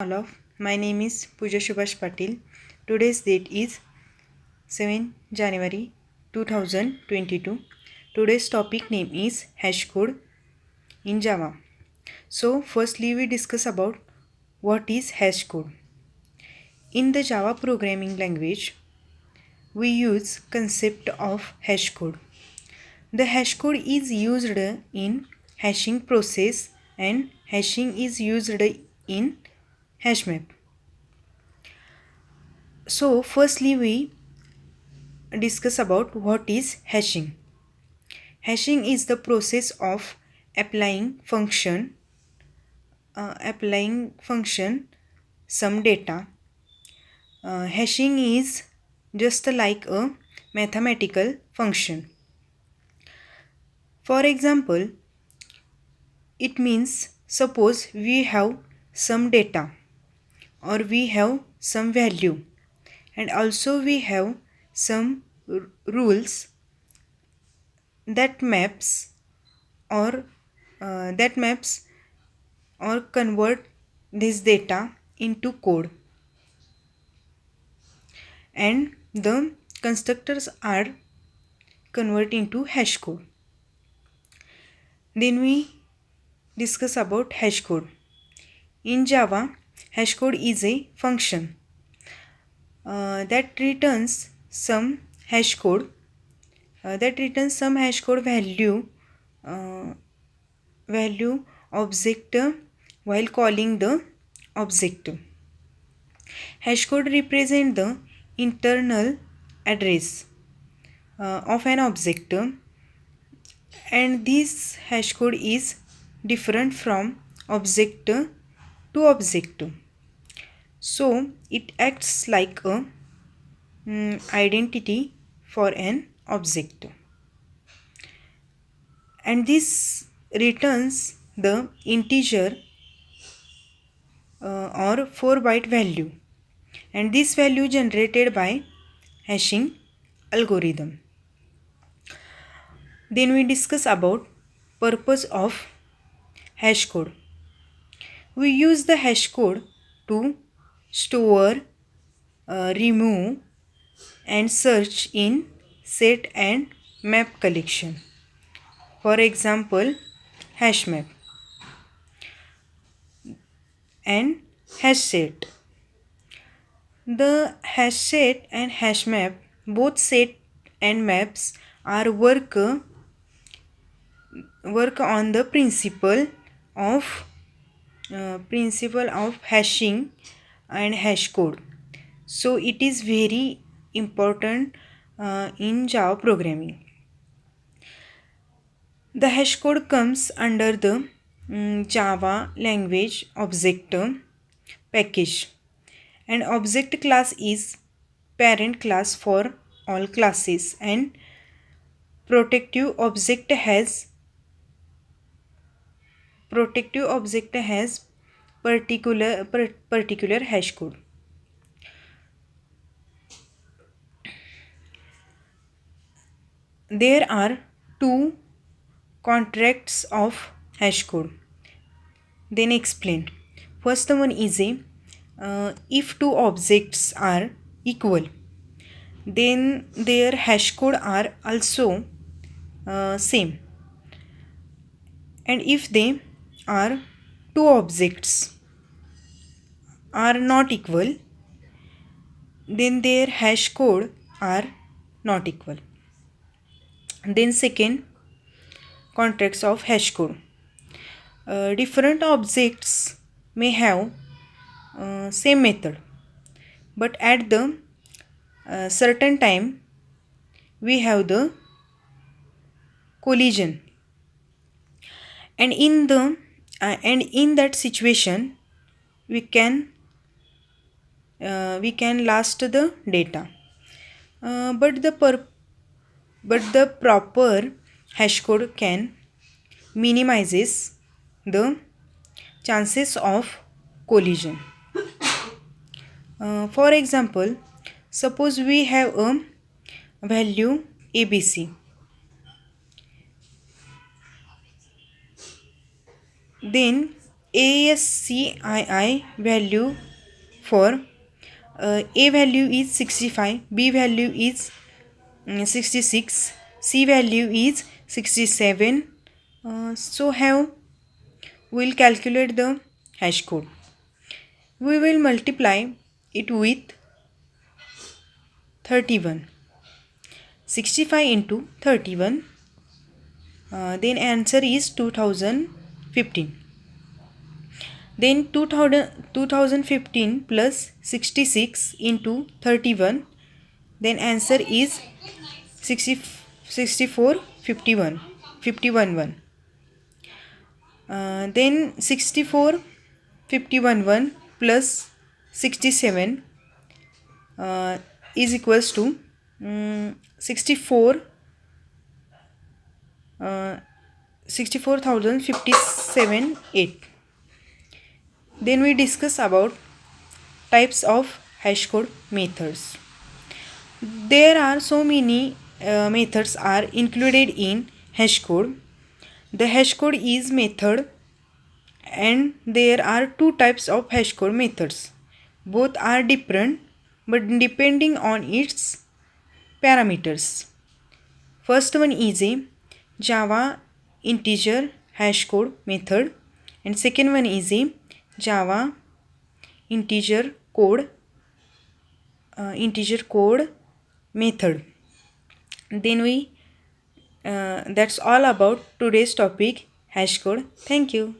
All of my name is Pooja Subhash Patil. Today's date is 7 January 2022. Today's topic name is hash code in Java. So firstly we discuss about what is hash code. In the Java programming language we use concept of hash code. The hash code is used in hashing process and hashing is used in hashmap. So firstly we discuss about what is hashing. Hashing is the process of applying function some data. Hashing is just like a mathematical function. For example, it means suppose we have some data or we have some value and also we have some rules that maps or that maps or convert this data into code, and the constructors are converted into hash code. Then we discuss about hash code. In Java, hash code is a function that returns some hash code uh, value object while calling the object. Hash code represent the internal address of an object, and this hash code is different from object to object. So it acts like a identity for an object, and this returns the integer or 4-byte value, and this value generated by hashing algorithm. Then we discuss about purpose of hash code. We use the hash code to store, remove and search in set and map collection. For example, hash map and hash set. The hash set and hash map, both set and maps are work on the principle of hashing and hash code. So it is very important in Java programming. The hash code comes under the Java language object package, and object class is parent class for all classes, and protective object has particular hash code. There are two contracts of hash code. Then explain. First one is if two objects are equal, then their hash code are also same, and if they are two objects are not equal, then their hash code are not equal. Then second contracts of hash code. Different objects may have same method, but at the certain time we have the collision, and in that situation we can last the data, but the proper hash code can minimizes the chances of collision. For example, suppose we have a value ABC, then ASCII value for A value is 65, B value is 66, C value is 67. So how we'll calculate the hash code? We will multiply it with 31. 65 into 31, then answer is 2015. Then 2015 plus 66 into 31, then answer is 64 51 51 then 64 51 plus 67 is equals to 64,057 8. Then we discuss about types of hash code methods. There are so many methods are included in hash code. The hash code is method, and there are two types of hash code methods. Both are different but depending on its parameters. First one is a Java integer hash code method, and second one is a Java integer code method. Then we that's all about today's topic, hash code. Thank you.